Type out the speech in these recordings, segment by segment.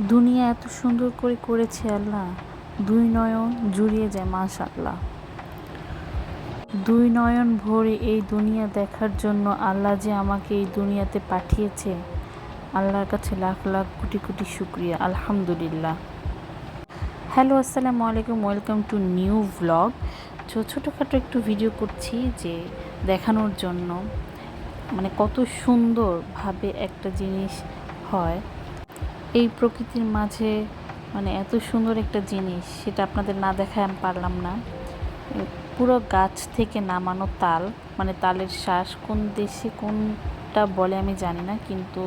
দুনিয়া এত সুন্দর করে করেছে আল্লাহ, দুই নয়ন জুড়িয়ে যায় মাশাআল্লাহ। দুই নয়ন ভরে এই দুনিয়া দেখার জন্য আল্লাহ যে আমাকে এই দুনিয়াতে পাঠিয়েছে, আল্লাহর কাছে লাখ লাখ কোটি কোটি শুকরিয়া, আলহামদুলিল্লাহ। হ্যালো, আসসালামু আলাইকুম, ওয়েলকাম টু নিউ ভ্লগ। ছোটোখাটো একটু ভিডিও করছি যে দেখানোর জন্য, মানে কত সুন্দরভাবে একটা জিনিস হয় এই প্রকৃতির মাঝে। মানে এত সুন্দর একটা জিনিস, সেটা আপনাদের না দেখায় আমি পারলাম না। পুরো গাছ থেকে নামানো তাল, মানে তালের শ্বাস, কোন দেশে কোনটা বলে আমি জানি না, কিন্তু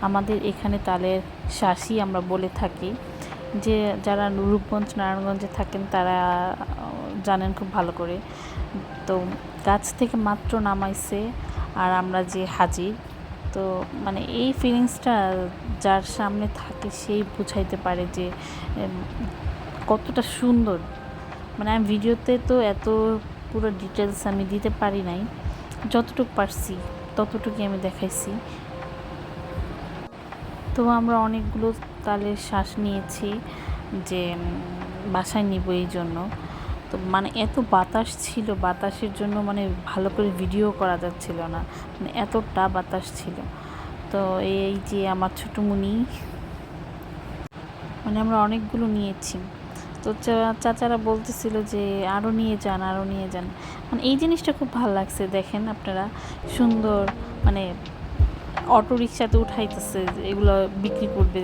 আমাদের এখানে তালের শ্বাসই আমরা বলে থাকি। যে যারা রূপগঞ্জ নারায়ণগঞ্জে থাকেন তারা জানেন খুব ভালো করে। তো গাছ থেকে মাত্র নামাইছে আর আমরা যে হাজির, তো মানে এই ফিলিংসটা যার সামনে থাকে সেই বুঝাইতে পারে যে কতটা সুন্দর। মানে আমি ভিডিওতে তো এত পুরো ডিটেলস আমি দিতে পারি নাই, যতটুকু পারছি ততটুকুই আমি দেখাইছি। তো আমরা অনেকগুলো তালের শ্বাস নিয়েছি যে বাসায় নিব এই জন্য। তো মানে এত বাতাস ছিল, বাতাসের জন্য মানে ভালো করে ভিডিও করা যাচ্ছিল না, মানে এতটা বাতাস ছিল। তো এই যে আমার ছোটো মুনি, মানে আমরা অনেকগুলো নিয়েছি। তো চাচারা বলতেছিল যে আরও নিয়ে যান, আরও নিয়ে যান। মানে এই জিনিসটা খুব ভালো লাগছে। দেখেন আপনারা, সুন্দর মানে অটো রিক্সাতে উঠাইতেছে, এগুলো বিক্রি করবে,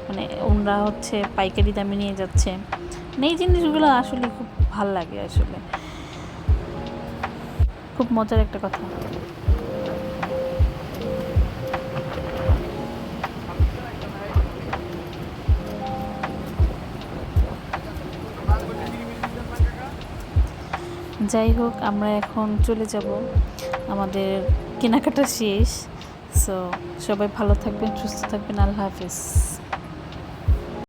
মানে ওনারা হচ্ছে পাইকারি দামে নিয়ে যাচ্ছে। মানে এই জিনিসগুলো আসলে খুব ভাল লাগে, আসলে খুব মজার একটা কথা। যাই হোক, আমরা এখন চলে যাব, আমাদের কেনাকাটা শেষ। সো সবাই ভালো থাকবেন, সুস্থ থাকবেন, আল্লাহ হাফিজ।